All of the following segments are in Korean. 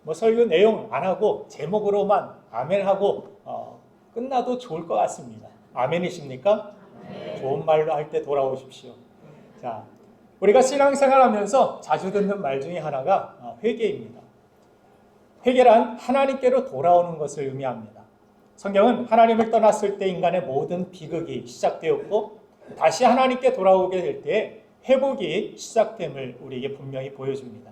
뭐 설교 내용 안 하고 제목으로만 아멘하고 끝나도 좋을 것 같습니다. 아멘이십니까? 네. 좋은 말로 할 때 돌아오십시오. 자, 우리가 신앙생활하면서 자주 듣는 말 중에 하나가 회개입니다. 회개란 하나님께로 돌아오는 것을 의미합니다. 성경은 하나님을 떠났을 때 인간의 모든 비극이 시작되었고 다시 하나님께 돌아오게 될 때 회복이 시작됨을 우리에게 분명히 보여줍니다.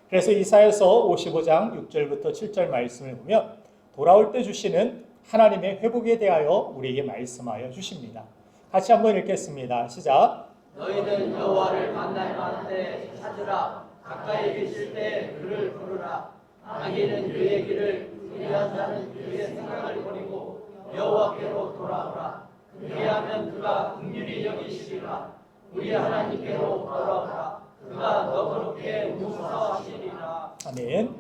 그래서 이사야서 55장 6절부터 7절 말씀을 보면 돌아올 때 주시는 하나님의 회복에 대하여 우리에게 말씀하여 주십니다. 같이 한번 읽겠습니다. 시작. 너희는 여호와를 만날 만한 때 찾으라. 가까이 계실 때 그를 부르라. 악인은 그의 길을, 의한 자는 그의 생각을 버리고 여호와께로 돌아오라. 그리하면 그가 긍휼히 여기시리라. 우리 하나님께로 돌아오라. 그가 너그럽게 용서하시리라. 아멘.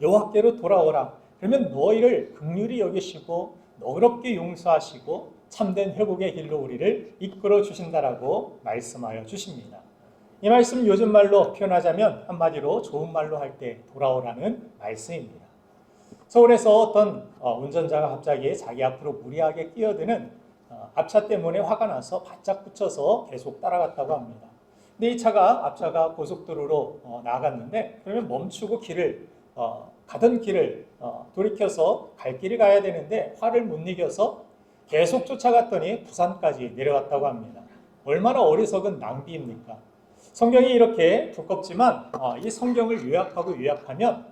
여호와께로 돌아오라. 그러면 너희를 긍휼히 여기시고 너그럽게 용서하시고 참된 회복의 길로 우리를 이끌어 주신다라고 말씀하여 주십니다. 이 말씀 요즘 말로 표현하자면 한마디로 좋은 말로 할 때 돌아오라는 말씀입니다. 서울에서 어떤 운전자가 갑자기 자기 앞으로 무리하게 끼어드는 앞차 때문에 화가 나서 바짝 붙여서 계속 따라갔다고 합니다. 근데 이 차가 앞차가 고속도로로 나갔는데 그러면 멈추고 가던 길을 돌이켜서 갈 길을 가야 되는데 화를 못 이겨서 계속 쫓아갔더니 부산까지 내려갔다고 합니다. 얼마나 어리석은 낭비입니까? 성경이 이렇게 두껍지만 이 성경을 요약하면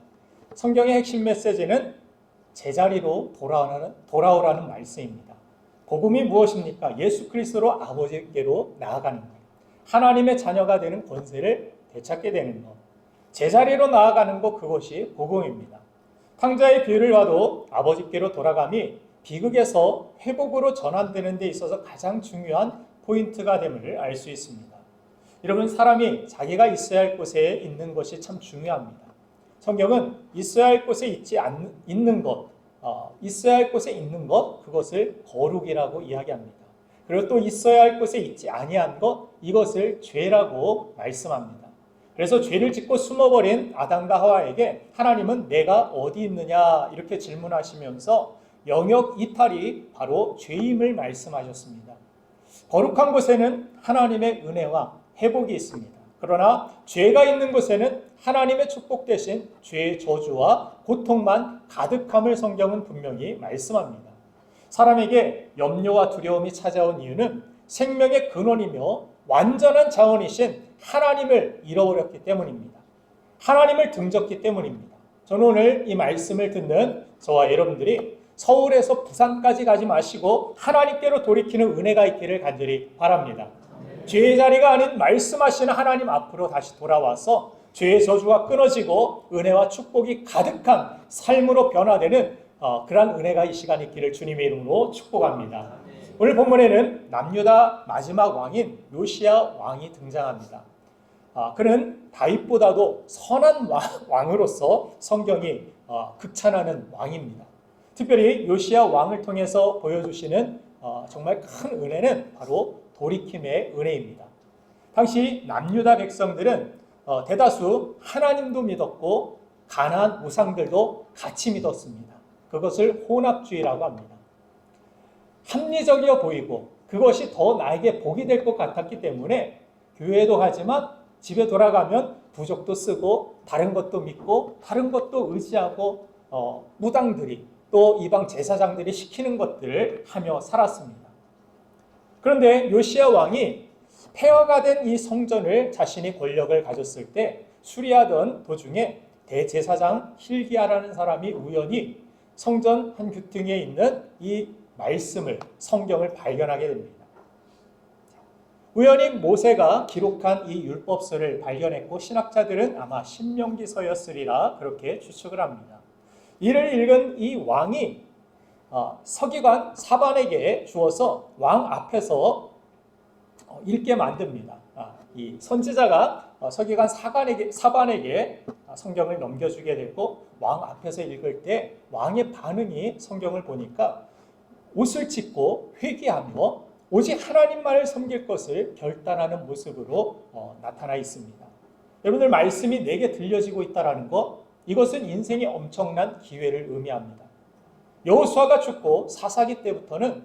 성경의 핵심 메시지는 제자리로 돌아오라는 말씀입니다. 복음이 무엇입니까? 예수 그리스도로 아버지께로 나아가는 것, 하나님의 자녀가 되는 권세를 되찾게 되는 것, 제자리로 나아가는 것, 그것이 복음입니다. 탕자의 비유를 봐도 아버지께로 돌아감이 비극에서 회복으로 전환되는 데 있어서 가장 중요한 포인트가 됨을 알 수 있습니다. 여러분, 사람이 자기가 있어야 할 곳에 있는 것이 참 중요합니다. 성경은 있어야 할 곳에 있는 것, 있어야 할 곳에 있는 것, 그것을 거룩이라고 이야기합니다. 그리고 또 있어야 할 곳에 있지 아니한 것, 이것을 죄라고 말씀합니다. 그래서 죄를 짓고 숨어버린 아담과 하와에게 하나님은 내가 어디 있느냐 이렇게 질문하시면서 영역 이탈이 바로 죄임을 말씀하셨습니다. 거룩한 곳에는 하나님의 은혜와 회복이 있습니다. 그러나 죄가 있는 곳에는 하나님의 축복 대신 죄의 저주와 고통만 가득함을 성경은 분명히 말씀합니다. 사람에게 염려와 두려움이 찾아온 이유는 생명의 근원이며 완전한 자원이신 하나님을 잃어버렸기 때문입니다. 하나님을 등졌기 때문입니다. 저는 오늘 이 말씀을 듣는 저와 여러분들이 서울에서 부산까지 가지 마시고 하나님께로 돌이키는 은혜가 있기를 간절히 바랍니다. 죄의 자리가 아닌 말씀하시는 하나님 앞으로 다시 돌아와서 죄의 저주가 끊어지고 은혜와 축복이 가득한 삶으로 변화되는 그러한 은혜가 이 시간 있기를 주님의 이름으로 축복합니다. 오늘 본문에는 남유다 마지막 왕인 요시야 왕이 등장합니다. 그는 다윗보다도 선한 왕으로서 성경이 극찬하는 왕입니다. 특별히 요시야 왕을 통해서 보여주시는 정말 큰 은혜는 바로 돌이킴의 은혜입니다. 당시 남유다 백성들은 대다수 하나님도 믿었고 가나안 우상들도 같이 믿었습니다. 그것을 혼합주의라고 합니다. 합리적이어 보이고 그것이 더 나에게 복이 될 것 같았기 때문에 교회도 가지만 집에 돌아가면 부적도 쓰고 다른 것도 믿고 다른 것도 의지하고 무당들이 또 이방 제사장들이 시키는 것들을 하며 살았습니다. 그런데 요시야 왕이 폐허가 된 이 성전을 자신이 권력을 가졌을 때 수리하던 도중에 대제사장 hil기야라는 사람이 우연히 성전 한 귀퉁이에 있는 이 말씀을, 성경을 발견하게 됩니다. 우연히 모세가 기록한 이 율법서를 발견했고 신학자들은 아마 신명기서였으리라 그렇게 추측을 합니다. 이를 읽은 이 왕이 서기관 사반에게 주어서 왕 앞에서 읽게 만듭니다. 이 선지자가 서기관 사반에게 성경을 넘겨주게 되고 왕 앞에서 읽을 때 왕의 반응이 성경을 보니까 옷을 찢고 회개하며 오직 하나님만을 섬길 것을 결단하는 모습으로 나타나 있습니다. 여러분들 말씀이 내게 들려지고 있다는 것, 이것은 인생의 엄청난 기회를 의미합니다. 여호수아가 죽고 사사기 때부터는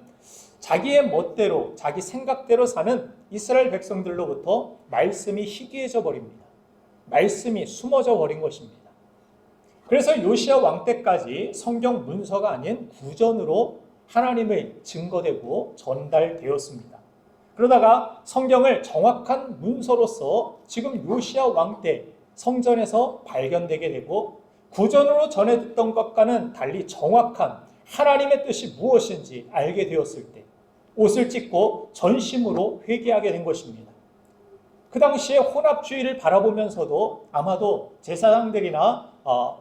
자기의 멋대로 자기 생각대로 사는 이스라엘 백성들로부터 말씀이 희귀해져 버립니다. 말씀이 숨어져 버린 것입니다. 그래서 요시야 왕 때까지 성경 문서가 아닌 구전으로 하나님의 증거되고 전달되었습니다. 그러다가 성경을 정확한 문서로서 지금 요시야 왕 때 성전에서 발견되게 되고 구전으로 전해 듣던 것과는 달리 정확한 하나님의 뜻이 무엇인지 알게 되었을 때 옷을 찢고 전심으로 회개하게 된 것입니다. 그 당시에 혼합주의를 바라보면서도 아마도 제사장들이나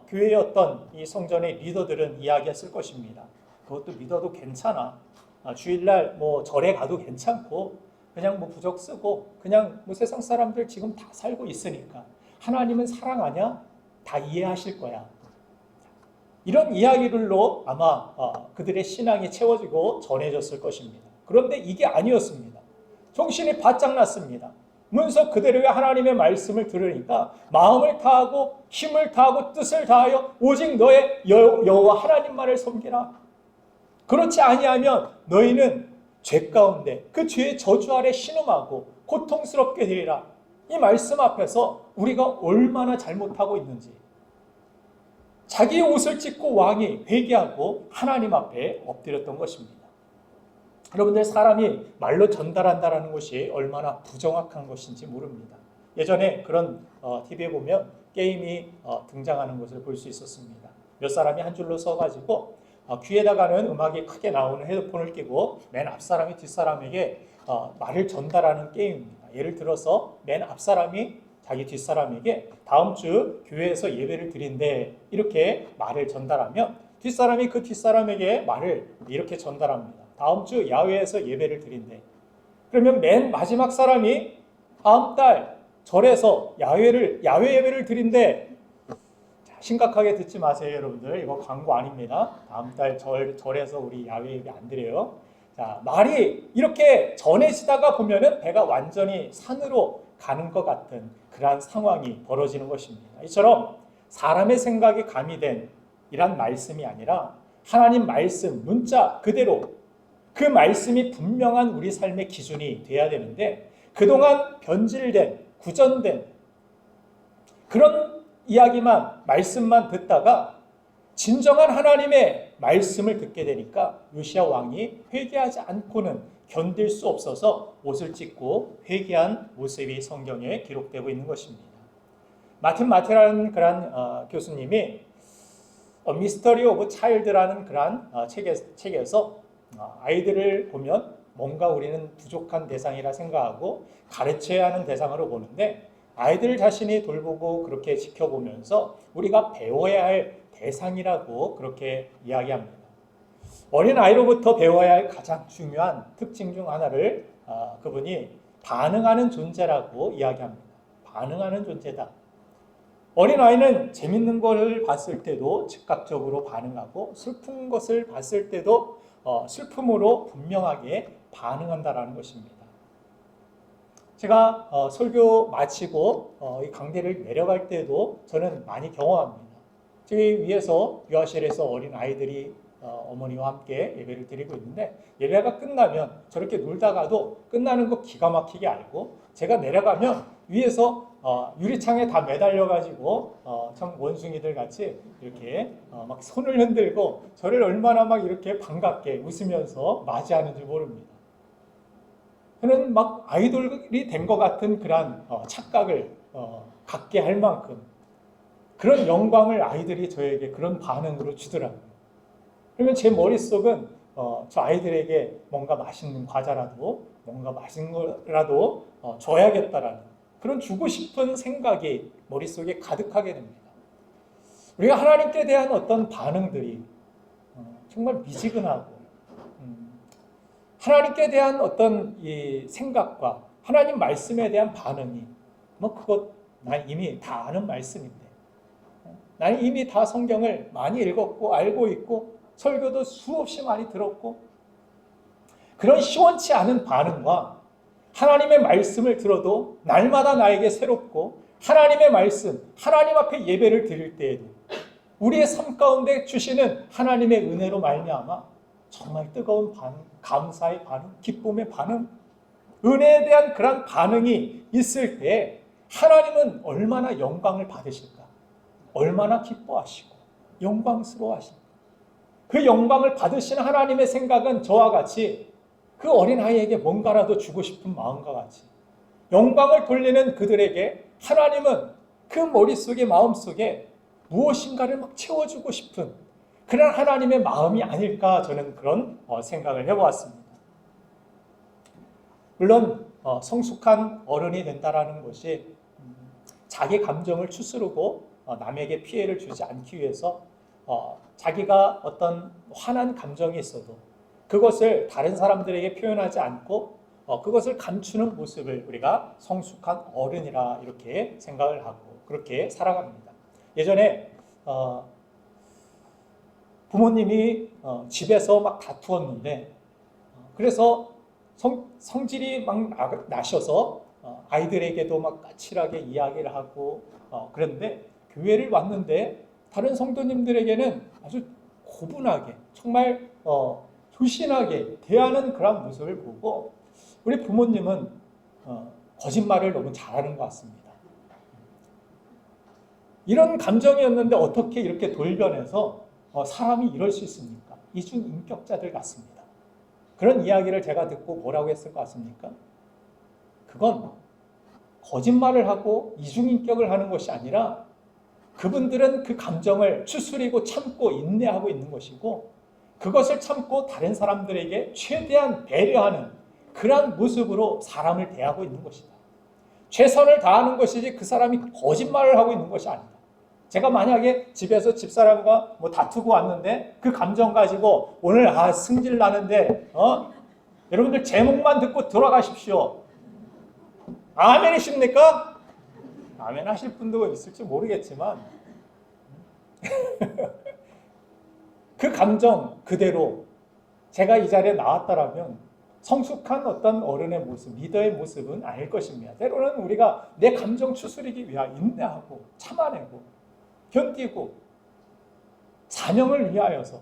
교회의 어떤 이 성전의 리더들은 이야기했을 것입니다. 그것도 믿어도 괜찮아. 주일날 뭐 절에 가도 괜찮고 그냥 뭐 부적 쓰고 그냥 뭐 세상 사람들 지금 다 살고 있으니까 하나님은 사랑 아냐? 다 이해하실 거야. 이런 이야기들로 아마 그들의 신앙이 채워지고 전해졌을 것입니다. 그런데 이게 아니었습니다. 정신이 바짝 났습니다. 문서 그대로의 하나님의 말씀을 들으니까 마음을 다하고 힘을 다하고 뜻을 다하여 오직 너의 여호와 하나님만을 섬기라. 그렇지 아니하면 너희는 죄 가운데 그 죄의 저주 아래 신음하고 고통스럽게 되리라. 이 말씀 앞에서 우리가 얼마나 잘못하고 있는지, 자기의 옷을 찢고 왕이 회개하고 하나님 앞에 엎드렸던 것입니다. 여러분들, 사람이 말로 전달한다는 것이 얼마나 부정확한 것인지 모릅니다. 예전에 그런 TV에 보면 게임이 등장하는 것을 볼 수 있었습니다. 몇 사람이 한 줄로 서가지고 귀에다가는 음악이 크게 나오는 헤드폰을 끼고 맨 앞 사람이 뒷 사람에게 말을 전달하는 게임입니다. 예를 들어서 맨 앞 사람이 자기 뒷 사람에게 다음 주 교회에서 예배를 드린대 이렇게 말을 전달하면 뒷 사람이 그 뒷 사람에게 말을 이렇게 전달합니다. 다음 주 야외에서 예배를 드린대. 그러면 맨 마지막 사람이 다음 달 절에서 야외 예배를 드린대. 심각하게 듣지 마세요, 여러분들. 이거 광고 아닙니다. 다음 달 절에서 우리 야외 예배 안 드려요. 자, 말이 이렇게 전해지다가 보면은 배가 완전히 산으로 가는 것 같은 그러한 상황이 벌어지는 것입니다. 이처럼 사람의 생각이 가미된 이란 말씀이 아니라 하나님 말씀, 문자 그대로 그 말씀이 분명한 우리 삶의 기준이 돼야 되는데, 그동안 변질된, 구전된 그런 이야기만, 말씀만 듣다가 진정한 하나님의 말씀을 듣게 되니까 요시야 왕이 회개하지 않고는 견딜 수 없어서 옷을 찢고 회개한 모습이 성경에 기록되고 있는 것입니다. 마틴 마테라는 그런 교수님이 미스터리 오브 차일드라는 그런 책에서 아이들을 보면 뭔가 우리는 부족한 대상이라 생각하고 가르쳐야 하는 대상으로 보는데, 아이들 자신이 돌보고 그렇게 지켜보면서 우리가 배워야 할 대상이라고 그렇게 이야기합니다. 어린아이로부터 배워야 할 가장 중요한 특징 중 하나를 그분이 반응하는 존재라고 이야기합니다. 반응하는 존재다. 어린아이는 재밌는 것을 봤을 때도 즉각적으로 반응하고 슬픈 것을 봤을 때도 슬픔으로 분명하게 반응한다라는 것입니다. 제가 설교 마치고 이 강대를 내려갈 때도 저는 많이 경험합니다. 저기 위에서 유아실에서 어린 아이들이 어머니와 함께 예배를 드리고 있는데, 예배가 끝나면 저렇게 놀다가도 끝나는 거 기가 막히게 알고, 제가 내려가면 위에서 유리창에 다 매달려가지고 참 원숭이들 같이 이렇게 막 손을 흔들고 저를 얼마나 막 이렇게 반갑게 웃으면서 맞이하는지 모릅니다. 저는 막 아이돌이 된 것 같은 그런 착각을 갖게 할 만큼 그런 영광을 아이들이 저에게 그런 반응으로 주더라고요. 그러면 제 머릿속은 저 아이들에게 뭔가 맛있는 과자라도 뭔가 맛있는 거라도 줘야겠다라는 그런 주고 싶은 생각이 머릿속에 가득하게 됩니다. 우리가 하나님께 대한 어떤 반응들이 정말 미지근하고, 하나님께 대한 어떤 이 생각과 하나님 말씀에 대한 반응이 그것 난 이미 다 아는 말씀인데, 나는 이미 다 성경을 많이 읽었고 알고 있고 설교도 수없이 많이 들었고, 그런 시원치 않은 반응과 하나님의 말씀을 들어도 날마다 나에게 새롭고, 하나님의 말씀, 하나님 앞에 예배를 드릴 때에도 우리의 삶 가운데 주시는 하나님의 은혜로 말미암아 정말 뜨거운 반응, 감사의 반응, 기쁨의 반응, 은혜에 대한 그런 반응이 있을 때 하나님은 얼마나 영광을 받으실까? 얼마나 기뻐하시고 영광스러워하실까? 그 영광을 받으시는 하나님의 생각은 저와 같이 그 어린아이에게 뭔가라도 주고 싶은 마음과 같이 영광을 돌리는 그들에게 하나님은 그 머릿속에 마음속에 무엇인가를 막 채워주고 싶은 그런 하나님의 마음이 아닐까 저는 그런 생각을 해보았습니다. 물론 성숙한 어른이 된다는 것이 자기 감정을 추스르고 남에게 피해를 주지 않기 위해서 자기가 어떤 화난 감정이 있어도 그것을 다른 사람들에게 표현하지 않고 그것을 감추는 모습을 우리가 성숙한 어른이라 이렇게 생각을 하고 그렇게 살아갑니다. 예전에 부모님이 집에서 막 다투었는데 그래서 성질이 막 나셔서 아이들에게도 막 까칠하게 이야기를 하고 그런데 교회를 왔는데 다른 성도님들에게는 아주 고분하게 정말 조신하게 대하는 그런 모습을 보고 우리 부모님은 거짓말을 너무 잘하는 것 같습니다. 이런 감정이었는데 어떻게 이렇게 돌변해서 사람이 이럴 수 있습니까? 이중인격자들 같습니다. 그런 이야기를 제가 듣고 뭐라고 했을 것 같습니까? 그건 거짓말을 하고 이중인격을 하는 것이 아니라 그분들은 그 감정을 추스리고 참고 인내하고 있는 것이고 그것을 참고 다른 사람들에게 최대한 배려하는 그러한 모습으로 사람을 대하고 있는 것이다. 최선을 다하는 것이지 그 사람이 거짓말을 하고 있는 것이 아니다. 제가 만약에 집에서 집사람과 다투고 왔는데 그 감정 가지고 오늘 승질 나는데 여러분들 제목만 듣고 돌아가십시오. 아멘이십니까? 아멘 하실 분도 있을지 모르겠지만 그 감정 그대로 제가 이 자리에 나왔다라면 성숙한 어떤 어른의 모습, 리더의 모습은 아닐 것입니다. 때로는 우리가 내 감정 추스리기 위하여 인내하고 참아내고 견디고 사명을 위하여서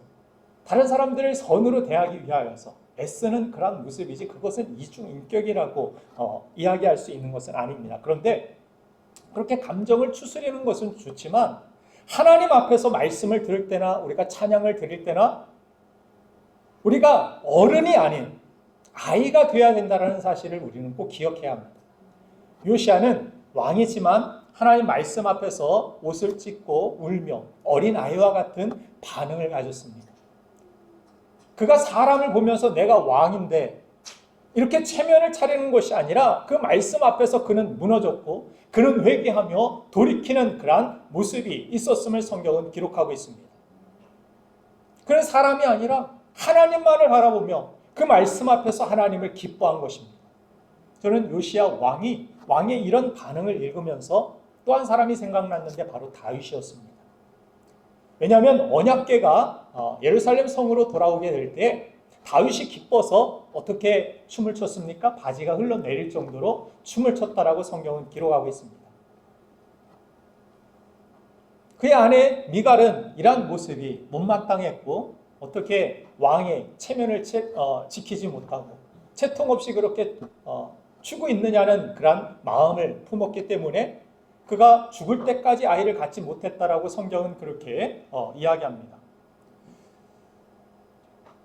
다른 사람들을 선으로 대하기 위하여서 애쓰는 그런 모습이지 그것은 이중인격이라고 이야기할 수 있는 것은 아닙니다. 그런데 그렇게 감정을 추스리는 것은 좋지만 하나님 앞에서 말씀을 들을 때나 우리가 찬양을 드릴 때나 우리가 어른이 아닌 아이가 되어야 된다는 사실을 우리는 꼭 기억해야 합니다. 요시야는 왕이지만 하나님 말씀 앞에서 옷을 찢고 울며 어린 아이와 같은 반응을 가졌습니다. 그가 사람을 보면서 내가 왕인데 이렇게 체면을 차리는 것이 아니라 그 말씀 앞에서 그는 무너졌고 그는 회개하며 돌이키는 그러한 모습이 있었음을 성경은 기록하고 있습니다. 그는 사람이 아니라 하나님만을 바라보며 그 말씀 앞에서 하나님을 기뻐한 것입니다. 저는 요시야 왕의 이런 반응을 읽으면서 또 한 사람이 생각났는데 바로 다윗이었습니다. 왜냐하면 언약궤가 예루살렘 성으로 돌아오게 될 때 다윗이 기뻐서 어떻게 춤을 췄습니까? 바지가 흘러내릴 정도로 춤을 췄다라고 성경은 기록하고 있습니다. 그의 아내 미갈은 이러한 모습이 못마땅했고 어떻게 왕의 체면을 지키지 못하고 채통 없이 그렇게 추고 있느냐는 그런 마음을 품었기 때문에 그가 죽을 때까지 아이를 갖지 못했다라고 성경은 그렇게 이야기합니다.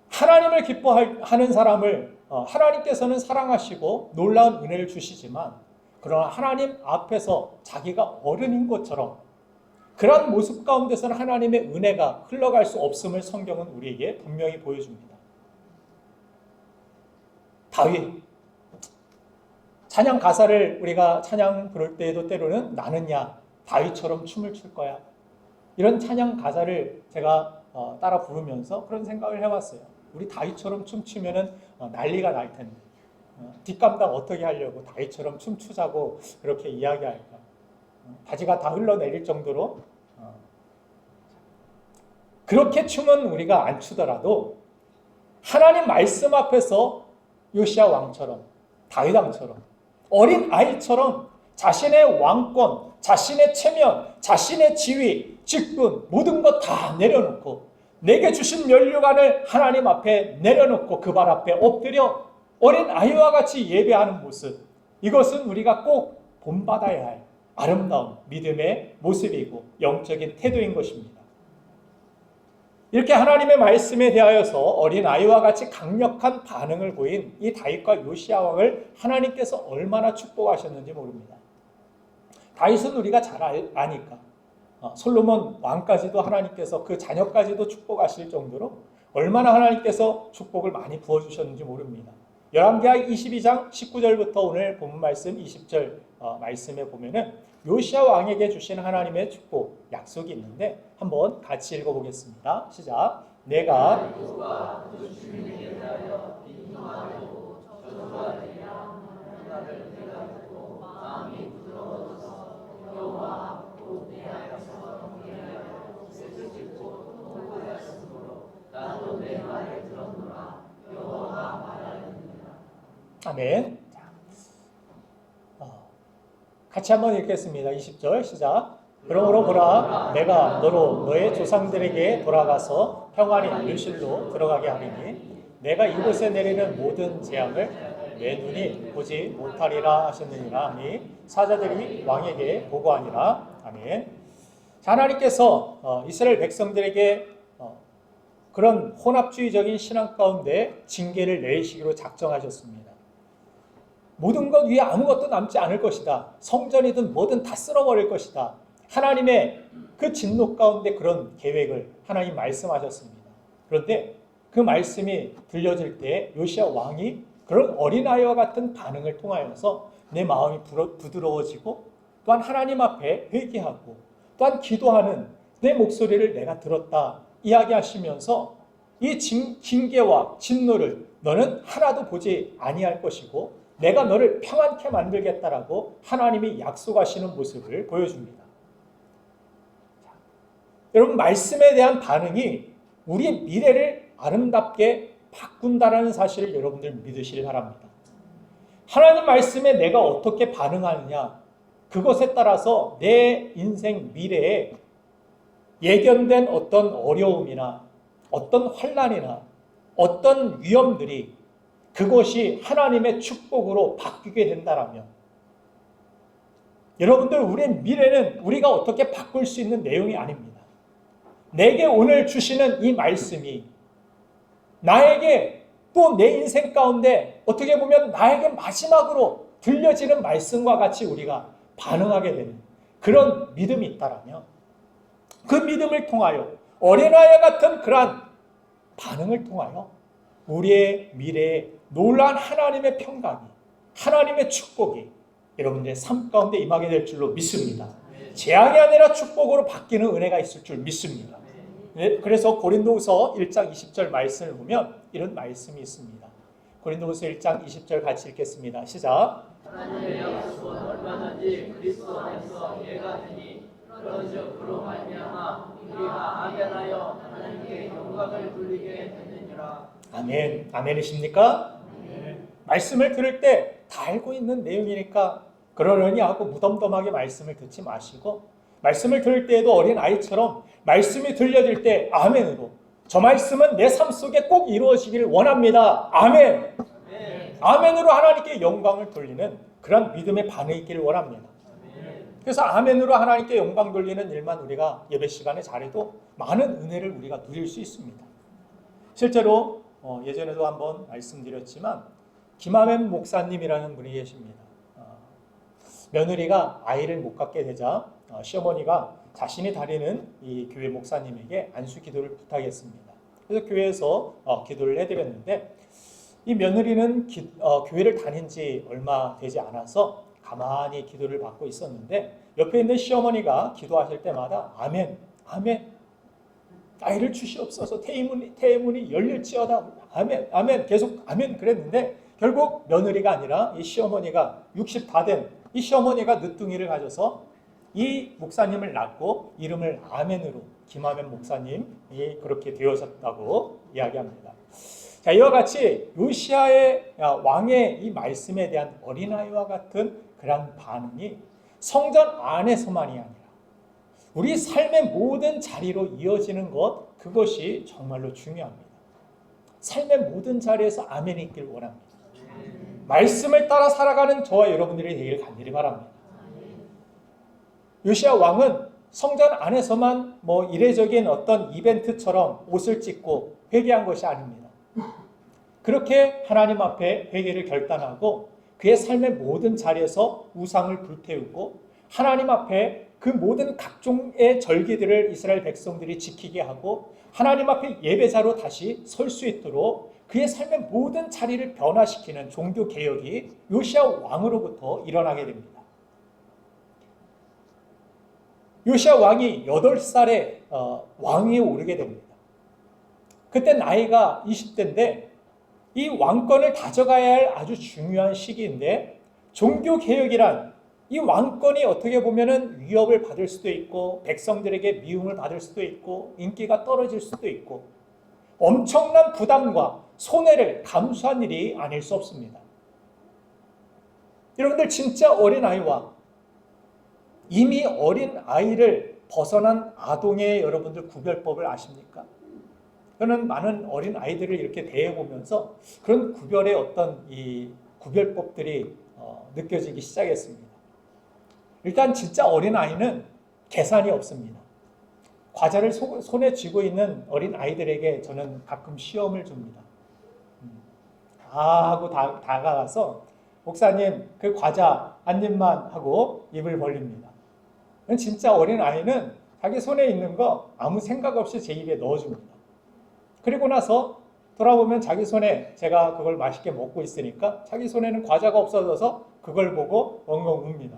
하나님을 기뻐하는 사람을 하나님께서는 사랑하시고 놀라운 은혜를 주시지만 그러나 하나님 앞에서 자기가 어른인 것처럼 그런 모습 가운데서는 하나님의 은혜가 흘러갈 수 없음을 성경은 우리에게 분명히 보여줍니다. 다윗 찬양 가사를 우리가 찬양 부를 때에도 때로는 나는야 다윗처럼 춤을 출 거야 이런 찬양 가사를 제가 따라 부르면서 그런 생각을 해봤어요. 우리 다윗처럼 춤추면은 난리가 날 텐데 뒷감당 어떻게 하려고 다윗처럼 춤추자고 그렇게 이야기할까? 바지가 다 흘러내릴 정도로 그렇게 춤은 우리가 안 추더라도 하나님 말씀 앞에서 요시야 왕처럼 다윗 왕처럼 어린 아이처럼 자신의 왕권, 자신의 체면, 자신의 지위, 직분, 모든 것 다 내려놓고 내게 주신 면류관을 하나님 앞에 내려놓고 그 발 앞에 엎드려 어린 아이와 같이 예배하는 모습, 이것은 우리가 꼭 본받아야 할 아름다운 믿음의 모습이고 영적인 태도인 것입니다. 이렇게 하나님의 말씀에 대하여서 어린 아이와 같이 강력한 반응을 보인 이 다윗과 요시야 왕을 하나님께서 얼마나 축복하셨는지 모릅니다. 다윗은 우리가 잘 아니까 솔로몬 왕까지도 하나님께서 그 자녀까지도 축복하실 정도로 얼마나 하나님께서 축복을 많이 부어주셨는지 모릅니다. 열왕기하 22장 19절부터 오늘 본문 말씀 20절 말씀에 보면은 요시야 왕에게 주신 하나님의 축복 약속이 있는데 한번 같이 읽어보겠습니다. 시작. 내가 아멘. 같이 한번 읽겠습니다. 20절 시작. 그러므로 보라, 내가 너로 너의 조상들에게 돌아가서 평안히 류실로 들어가게 하리니 내가 이곳에 내리는 모든 재앙을 내 눈이 보지 못하리라 하셨느니라 하니 사자들이 왕에게 보고하니라. 아멘. 하나님께서 이스라엘 백성들에게 그런 혼합주의적인 신앙 가운데 징계를 내리시기로 작정하셨습니다. 모든 것 위에 아무것도 남지 않을 것이다. 성전이든 뭐든 다 쓸어버릴 것이다. 하나님의 그 진노 가운데 그런 계획을 하나님 말씀하셨습니다. 그런데 그 말씀이 들려질 때 요시야 왕이 그런 어린아이와 같은 반응을 통하여서 내 마음이 부드러워지고 또한 하나님 앞에 회개하고 또한 기도하는 내 목소리를 내가 들었다 이야기하시면서 이 징계와 진노를 너는 하나도 보지 아니할 것이고 내가 너를 평안케 만들겠다라고 하나님이 약속하시는 모습을 보여줍니다. 자, 여러분 말씀에 대한 반응이 우리의 미래를 아름답게 바꾼다라는 사실을 여러분들 믿으시길 바랍니다. 하나님 말씀에 내가 어떻게 반응하느냐 그것에 따라서 내 인생 미래에 예견된 어떤 어려움이나 어떤 환난이나 어떤 위험들이 그것이 하나님의 축복으로 바뀌게 된다라면 여러분들 우리의 미래는 우리가 어떻게 바꿀 수 있는 내용이 아닙니다. 내게 오늘 주시는 이 말씀이 나에게 또 내 인생 가운데 어떻게 보면 나에게 마지막으로 들려지는 말씀과 같이 우리가 반응하게 되는 그런 믿음이 있다라면 그 믿음을 통하여 어린아이 같은 그러한 반응을 통하여 우리의 미래에 놀라운 하나님의 평강이 하나님의 축복이 여러분들의 삶 가운데 임하게 될 줄로 믿습니다. 재앙이 아니라 축복으로 바뀌는 은혜가 있을 줄 믿습니다. 그래서 고린도후서 1장 20절 말씀을 보면 이런 말씀이 있습니다. 고린도후서 1장 20절 같이 읽겠습니다. 시작. 하나님의 약속은 얼마든지 그리스도 안에서 예가 되니 그런즉 그로 말미암아 우리가 아멘하여 하나님께 영광을 돌리게 되느니라. 아멘. 아멘이십니까? 말씀을 들을 때 다 알고 있는 내용이니까 그러려니 하고 무덤덤하게 말씀을 듣지 마시고 말씀을 들을 때에도 어린 아이처럼 말씀이 들려질 때 아멘으로 저 말씀은 내 삶 속에 꼭 이루어지기를 원합니다. 아멘. 아멘으로 하나님께 영광을 돌리는 그런 믿음의 반응이 있기를 원합니다. 그래서 아멘으로 하나님께 영광 돌리는 일만 우리가 예배 시간에 잘해도 많은 은혜를 우리가 누릴 수 있습니다. 실제로 예전에도 한번 말씀드렸지만 김하면 목사님이라는 분이 계십니다. 며느리가 아이를 못 갖게 되자 시어머니가 자신이 다니는 이 교회 목사님에게 안수 기도를 부탁했습니다. 그래서 교회에서 기도를 해드렸는데 이 며느리는 교회를 다닌 지 얼마 되지 않아서 가만히 기도를 받고 있었는데 옆에 있는 시어머니가 기도하실 때마다 아멘, 아멘, 아이를 주시옵소서, 태문이 열릴지어다, 아멘, 아멘, 계속 아멘 그랬는데 결국 며느리가 아니라 이 시어머니가 60 다 된 이 시어머니가 늦둥이를 가져서 이 목사님을 낳고 이름을 아멘으로 김하면 목사님이 그렇게 되어졌다고 이야기합니다. 자, 이와 같이 요시야의 왕의 이 말씀에 대한 어린아이와 같은 그런 반응이 성전 안에서만이 아니라 우리 삶의 모든 자리로 이어지는 것, 그것이 정말로 중요합니다. 삶의 모든 자리에서 아멘이 있길 원합니다. 말씀을 따라 살아가는 저와 여러분들이 되길 간절히 바랍니다. 요시야 왕은 성전 안에서만 이례적인 어떤 이벤트처럼 옷을 찢고 회개한 것이 아닙니다. 그렇게 하나님 앞에 회개를 결단하고 그의 삶의 모든 자리에서 우상을 불태우고 하나님 앞에 그 모든 각종의 절기들을 이스라엘 백성들이 지키게 하고 하나님 앞에 예배자로 다시 설 수 있도록 그의 삶의 모든 자리를 변화시키는 종교 개혁이 요시야 왕으로부터 일어나게 됩니다. 요시야 왕이 8살에 왕위에 오르게 됩니다. 그때 나이가 20대인데 이 왕권을 다져가야 할 아주 중요한 시기인데 종교 개혁이란 이 왕권이 어떻게 보면은 위협을 받을 수도 있고 백성들에게 미움을 받을 수도 있고 인기가 떨어질 수도 있고 엄청난 부담과 손해를 감수한 일이 아닐 수 없습니다. 여러분들 진짜 어린아이와 이미 어린아이를 벗어난 아동의 여러분들 구별법을 아십니까? 저는 많은 어린아이들을 이렇게 대해보면서 그런 구별의 어떤 이 구별법들이 느껴지기 시작했습니다. 일단 진짜 어린아이는 계산이 없습니다. 과자를 손에 쥐고 있는 어린아이들에게 저는 가끔 시험을 줍니다. 하고 다가가서 목사님 그 과자 한 입만 하고 입을 벌립니다. 진짜 어린아이는 자기 손에 있는 거 아무 생각 없이 제 입에 넣어줍니다. 그리고 나서 돌아보면 자기 손에 제가 그걸 맛있게 먹고 있으니까 자기 손에는 과자가 없어져서 그걸 보고 엉엉 웁니다.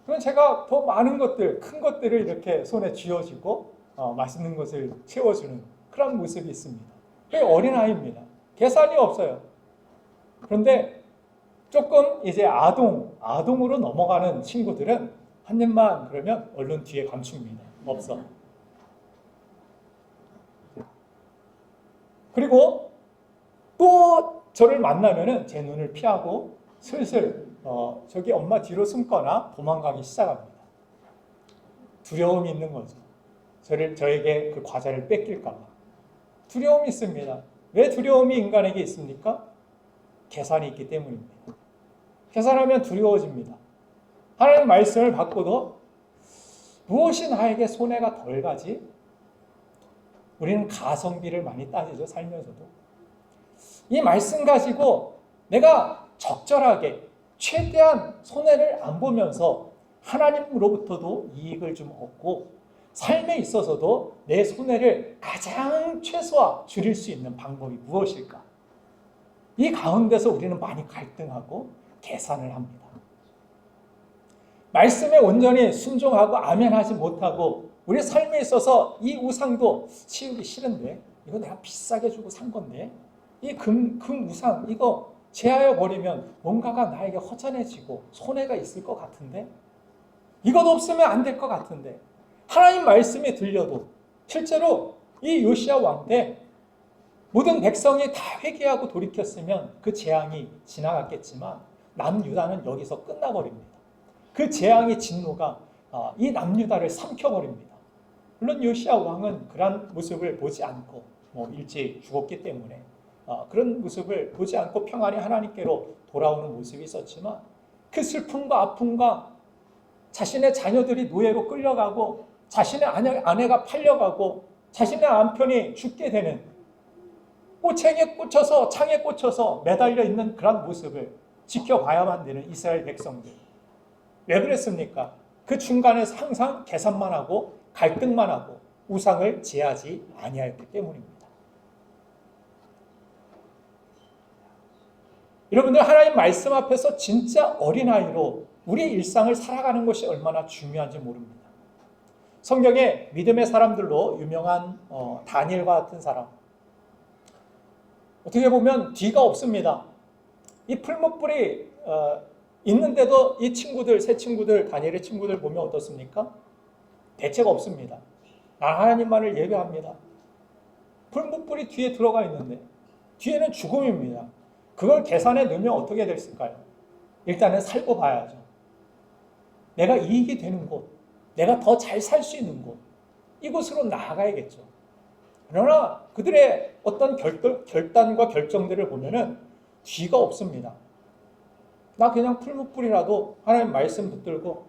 그럼 제가 더 많은 것들, 큰 것들을 이렇게 손에 쥐어주고 맛있는 것을 채워주는 그런 모습이 있습니다. 그게 어린아이입니다. 계산이 없어요. 그런데 조금 이제 아동으로 넘어가는 친구들은 한 입만 그러면 얼른 뒤에 감춥니다. 없어. 그리고 또 저를 만나면은 제 눈을 피하고 슬슬 저기 엄마 뒤로 숨거나 도망가기 시작합니다. 두려움이 있는 거죠. 저에게 그 과자를 뺏길까 봐. 두려움이 있습니다. 왜 두려움이 인간에게 있습니까? 계산이 있기 때문입니다. 계산하면 두려워집니다. 하나님 말씀을 받고도 무엇이 나에게 손해가 덜 가지? 우리는 가성비를 많이 따지죠, 살면서도. 이 말씀 가지고 내가 적절하게 최대한 손해를 안 보면서 하나님으로부터도 이익을 좀 얻고 삶에 있어서도 내 손해를 가장 최소화 줄일 수 있는 방법이 무엇일까? 이 가운데서 우리는 많이 갈등하고 계산을 합니다. 말씀에 온전히 순종하고 아멘하지 못하고 우리 삶에 있어서 이 우상도 치우기 싫은데 이거 내가 비싸게 주고 산 건데 이 금 우상 이거 제하여 버리면 뭔가가 나에게 허전해지고 손해가 있을 것 같은데 이것 없으면 안 될 것 같은데 하나님 말씀이 들려도 실제로 이 요시야 왕 때 모든 백성이 다 회개하고 돌이켰으면 그 재앙이 지나갔겠지만 남유다는 여기서 끝나버립니다. 그 재앙의 진노가 이 남유다를 삼켜버립니다. 물론 요시야 왕은 그런 모습을 보지 않고 일찍 죽었기 때문에 그런 모습을 보지 않고 평안히 하나님께로 돌아오는 모습이 있었지만 그 슬픔과 아픔과 자신의 자녀들이 노예로 끌려가고 자신의 아내가 팔려가고 자신의 남편이 죽게 되는 창에 꽂혀서 매달려 있는 그런 모습을 지켜봐야만 되는 이스라엘 백성들. 왜 그랬습니까? 그 중간에서 항상 계산만 하고 갈등만 하고 우상을 제하지 아니하였기 때문입니다. 여러분들 하나님 말씀 앞에서 진짜 어린아이로 우리의 일상을 살아가는 것이 얼마나 중요한지 모릅니다. 성경에 믿음의 사람들로 유명한 다니엘과 같은 사람, 어떻게 보면 뒤가 없습니다. 이 풀무불이 있는데도 이 세 친구들, 다니엘의 친구들 보면 어떻습니까? 대책 없습니다. 하나님만을 예배합니다. 풀무불이 뒤에 들어가 있는데 뒤에는 죽음입니다. 그걸 계산에 넣으면 어떻게 됐을까요? 일단은 살고 봐야죠. 내가 이익이 되는 곳, 내가 더 잘 살 수 있는 곳, 이곳으로 나아가야겠죠. 그러나 그들의 어떤 결단과 결정들을 보면은 뒤가 없습니다. 나 그냥 풀무불이라도 하나님 말씀 붙들고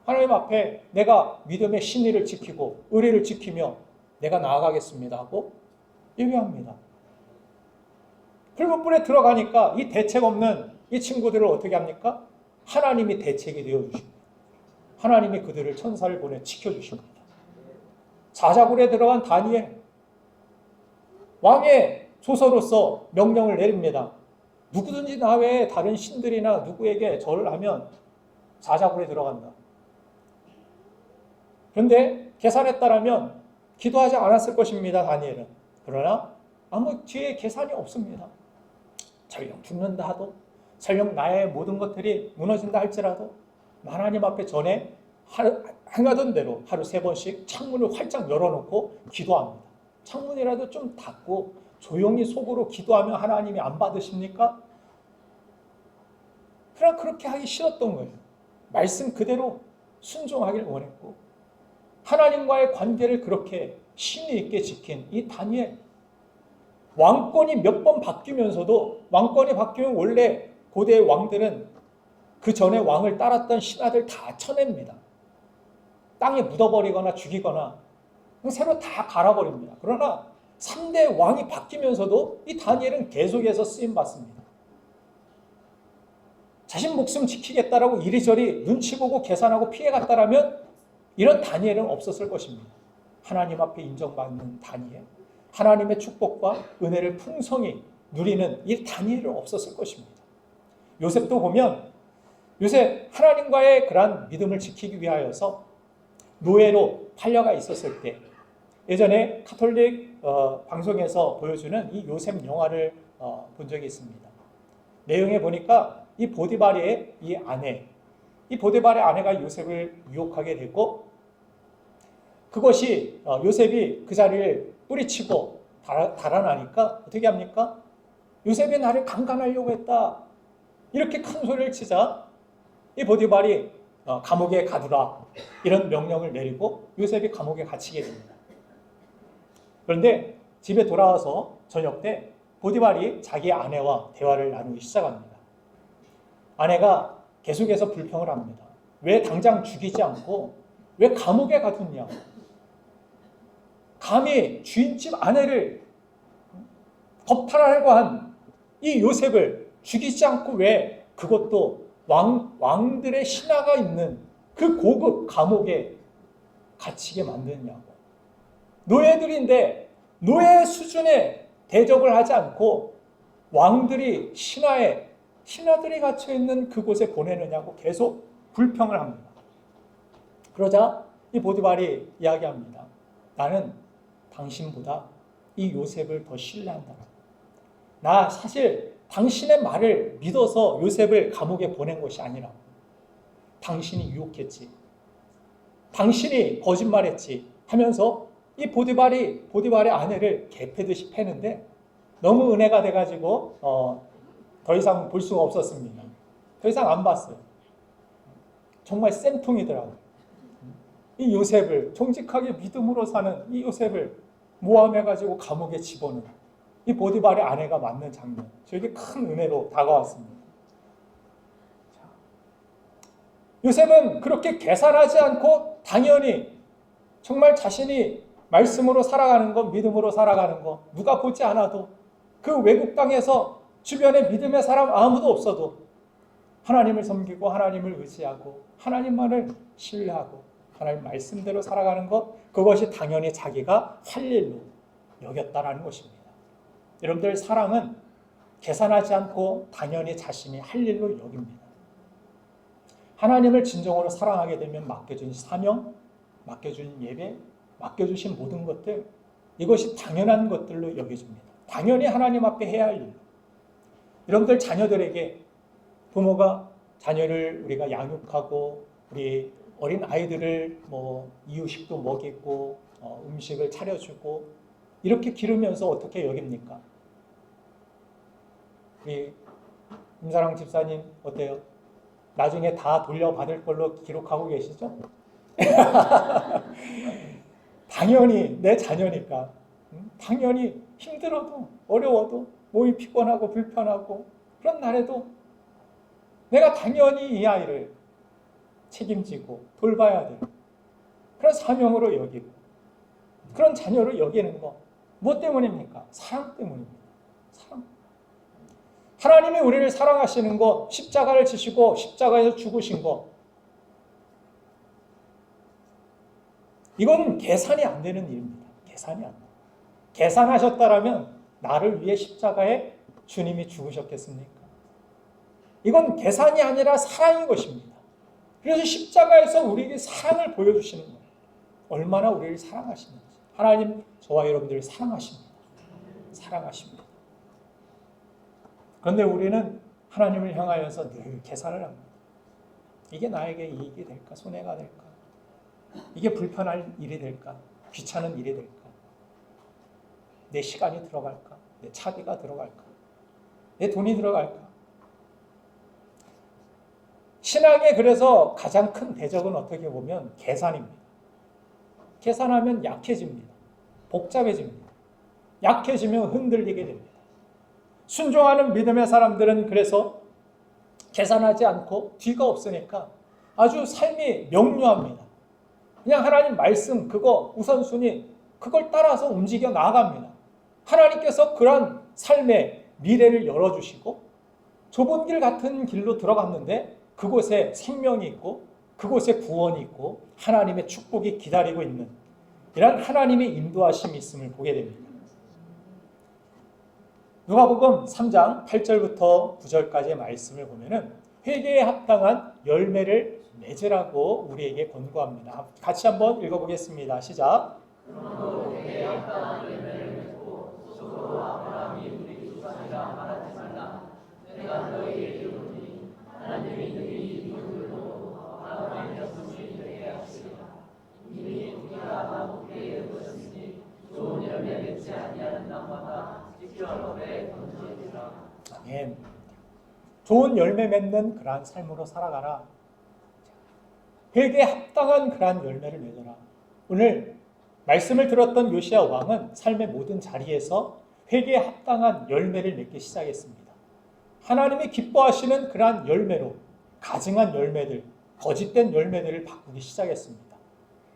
하나님 앞에 내가 믿음의 신의를 지키고 의리를 지키며 내가 나아가겠습니다 하고 예배합니다. 풀무불에 들어가니까 이 대책 없는 이 친구들을 어떻게 합니까? 하나님이 대책이 되어주십니다. 하나님이 그들을 천사를 보내 지켜주십니다. 자자굴에 들어간 다니엘, 왕의 조서로서 명령을 내립니다. 누구든지 나 외에 다른 신들이나 누구에게 절을 하면 자자굴에 들어간다. 그런데 계산에 따르면 기도하지 않았을 것입니다, 다니엘은. 그러나 아무 뒤에 계산이 없습니다. 설령 죽는다 하도, 설령 나의 모든 것들이 무너진다 할지라도 하나님 앞에 전에 행하던 대로 하루 3번씩 창문을 활짝 열어놓고 기도합니다. 창문이라도 좀 닫고 조용히 속으로 기도하면 하나님이 안 받으십니까? 그러나 그렇게 하기 싫었던 거예요. 말씀 그대로 순종하길 원했고 하나님과의 관계를 그렇게 신의 있게 지킨 이 다니엘, 왕권이 몇 번 바뀌면서도, 왕권이 바뀌면 원래 고대의 왕들은 그 전에 왕을 따랐던 신하들 다 쳐냅니다. 땅에 묻어버리거나 죽이거나 새로 다 갈아버립니다. 그러나 3대 왕이 바뀌면서도 이 다니엘은 계속해서 쓰임받습니다. 자신 목숨 지키겠다라고 이리저리 눈치 보고 계산하고 피해갔다라면 이런 다니엘은 없었을 것입니다. 하나님 앞에 인정받는 다니엘, 하나님의 축복과 은혜를 풍성히 누리는 이 다니엘은 없었을 것입니다. 요셉도 보면 요셉 하나님과의 그러한 믿음을 지키기 위하여서 노예로 팔려가 있었을 때 예전에 카톨릭 방송에서 보여주는 이 요셉 영화를 본 적이 있습니다. 내용에 보니까 이 보디발의 이 아내, 이 보디발의 아내가 요셉을 유혹하게 되고 그것이 요셉이 그 자리를 뿌리치고 달아나니까 어떻게 합니까? 요셉이 나를 강간하려고 했다. 이렇게 큰 소리를 치자 이 보디발이 감옥에 가두라 이런 명령을 내리고 요셉이 감옥에 갇히게 됩니다. 그런데 집에 돌아와서 저녁 때 보디발이 자기 아내와 대화를 나누기 시작합니다. 아내가 계속해서 불평을 합니다. 왜 당장 죽이지 않고 왜 감옥에 가뒀냐? 감히 주인집 아내를 겁탈하려고 한 이 요셉을 죽이지 않고 왜 그것도 왕들의 신하가 있는 그 고급 감옥에 갇히게 만드냐고. 노예들인데 노예 수준의 대접을 하지 않고 왕들이 신하들이 갇혀있는 그곳에 보내느냐고 계속 불평을 합니다. 그러자 이 보디발이 이야기합니다. 나는 당신보다 이 요셉을 더 신뢰한다. 나 사실 당신의 말을 믿어서 요셉을 감옥에 보낸 것이 아니라 당신이 유혹했지. 당신이 거짓말했지 하면서 이 보디발의 아내를 개패듯이 패는데 너무 은혜가 돼가지고 더 이상 볼 수가 없었습니다. 더 이상 안 봤어요. 정말 쌤통이더라고요. 이 요셉을 정직하게 믿음으로 사는 이 요셉을 모함해가지고 감옥에 집어넣은 이 보디발의 아내가 맞는 장면, 저에게 큰 은혜로 다가왔습니다. 요셉은 그렇게 계산하지 않고 당연히 정말 자신이 말씀으로 살아가는 것, 믿음으로 살아가는 것, 누가 보지 않아도 그 외국 땅에서 주변에 믿음의 사람 아무도 없어도 하나님을 섬기고 하나님을 의지하고 하나님만을 신뢰하고 하나님 말씀대로 살아가는 것, 그것이 당연히 자기가 할 일로 여겼다라는 것입니다. 여러분들 사랑은 계산하지 않고 당연히 자신이 할 일로 여깁니다. 하나님을 진정으로 사랑하게 되면 맡겨준 사명, 맡겨준 예배, 맡겨주신 모든 것들, 이것이 당연한 것들로 여겨집니다. 당연히 하나님 앞에 해야 할 일. 여러분들 자녀들에게 부모가 자녀를 우리가 양육하고 우리 어린 아이들을 이유식도 먹이고 음식을 차려주고 이렇게 기르면서 어떻게 여깁니까? 우리 임사랑 집사님 어때요? 나중에 다 돌려받을 걸로 기록하고 계시죠? 당연히 내 자녀니까 당연히 힘들어도 어려워도 몸이 피곤하고 불편하고 그런 날에도 내가 당연히 이 아이를 책임지고 돌봐야 될 그런 사명으로 여기고 그런 자녀로 여기는 거 뭐 때문입니까? 사랑 때문입니다. 사랑. 하나님이 우리를 사랑하시는 거, 십자가를 지시고 십자가에서 죽으신 거, 이건 계산이 안 되는 일입니다. 계산이 안 돼요. 계산하셨다라면 나를 위해 십자가에 주님이 죽으셨겠습니까? 이건 계산이 아니라 사랑인 것입니다. 그래서 십자가에서 우리에게 사랑을 보여주시는 거예요. 얼마나 우리를 사랑하시는지. 하나님 저와 여러분들을 사랑하십니다. 사랑하십니다. 그런데 우리는 하나님을 향하여서 늘 계산을 합니다. 이게 나에게 이익이 될까? 손해가 될까? 이게 불편할 일이 될까? 귀찮은 일이 될까? 내 시간이 들어갈까? 내 차비가 들어갈까? 내 돈이 들어갈까? 신앙에 그래서 가장 큰 대적은 어떻게 보면 계산입니다. 계산하면 약해집니다. 복잡해집니다. 약해지면 흔들리게 됩니다. 순종하는 믿음의 사람들은 그래서 계산하지 않고 뒤가 없으니까 아주 삶이 명료합니다. 그냥 하나님 말씀 그거 우선순위 그걸 따라서 움직여 나아갑니다. 하나님께서 그런 삶의 미래를 열어주시고 좁은 길 같은 길로 들어갔는데 그곳에 생명이 있고 그곳에 구원이 있고 하나님의 축복이 기다리고 있는 이런 하나님의 인도하심이 있음을 보게 됩니다. 누가복음 3장 8절부터 9절까지의 말씀을 보면은 회개에 합당한 열매를 맺으라고 우리에게 권고합니다. 같이 한번 읽어보겠습니다. 시작. 회개에 합당한 열매를 맺고 스스로 아브라함이 우리 조상이라 말하지 말라. 내가 너희에게 이르노니 하나님이 너희 이웃들로 아브라함의 자손이 되게 하시리라. 이미 우리가 마음에 이르렀으니 좋은 열매 맺지 아니하는 땅마다 지켜업에 던져지라. 아멘. 좋은 열매 맺는 그러한 삶으로 살아가라. 회개에 합당한 그러한 열매를 맺어라. 오늘 말씀을 들었던 요시야 왕은 삶의 모든 자리에서 회개에 합당한 열매를 맺기 시작했습니다. 하나님이 기뻐하시는 그러한 열매로 가증한 열매들, 거짓된 열매들을 바꾸기 시작했습니다.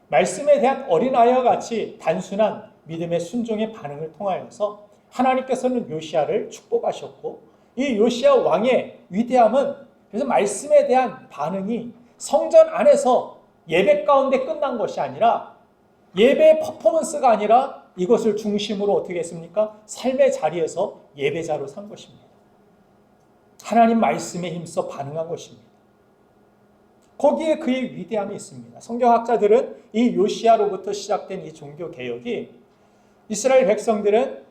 말씀에 대한 어린아이와 같이 단순한 믿음의 순종의 반응을 통하여서 하나님께서는 요시야를 축복하셨고 이 요시야 왕의 위대함은 그래서 말씀에 대한 반응이 성전 안에서 예배 가운데 끝난 것이 아니라 예배 퍼포먼스가 아니라 이것을 중심으로 어떻게 했습니까? 삶의 자리에서 예배자로 산 것입니다. 하나님 말씀에 힘써 반응한 것입니다. 거기에 그의 위대함이 있습니다. 성경학자들은 이 요시야로부터 시작된 이 종교개혁이 이스라엘 백성들은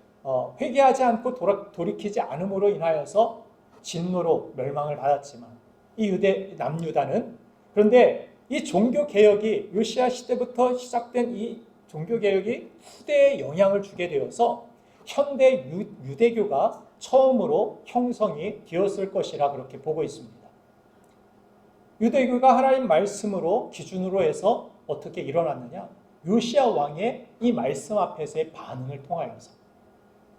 회개하지 않고 돌이키지 않음으로 인하여서 진노로 멸망을 받았지만 이 남유다는 그런데 이 종교개혁이 요시야 시대부터 시작된 이 종교개혁이 후대에 영향을 주게 되어서 현대 유대교가 처음으로 형성이 되었을 것이라 그렇게 보고 있습니다. 유대교가 하나님 말씀으로 기준으로 해서 어떻게 일어났느냐? 요시야 왕의 이 말씀 앞에서의 반응을 통하여서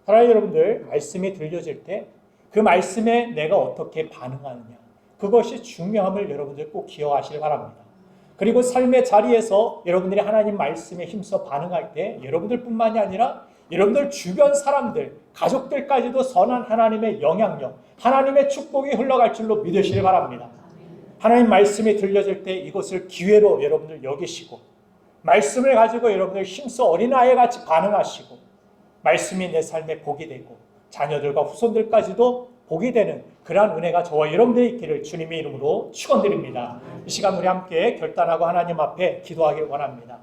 사랑하는 여러분들 말씀이 들려질 때 그 말씀에 내가 어떻게 반응하느냐 그것이 중요함을 여러분들 꼭 기억하시길 바랍니다. 그리고 삶의 자리에서 여러분들이 하나님 말씀에 힘써 반응할 때 여러분들뿐만이 아니라 여러분들 주변 사람들, 가족들까지도 선한 하나님의 영향력, 하나님의 축복이 흘러갈 줄로 믿으시길 바랍니다. 하나님 말씀이 들려질 때 이것을 기회로 여러분들 여기시고 말씀을 가지고 여러분들 힘써 어린아이 같이 반응하시고 말씀이 내 삶에 복이 되고 자녀들과 후손들까지도 복이 되는 그러한 은혜가 저와 여러분들이 있기를 주님의 이름으로 축원드립니다. 이 시간 우리 함께 결단하고 하나님 앞에 기도하길 원합니다.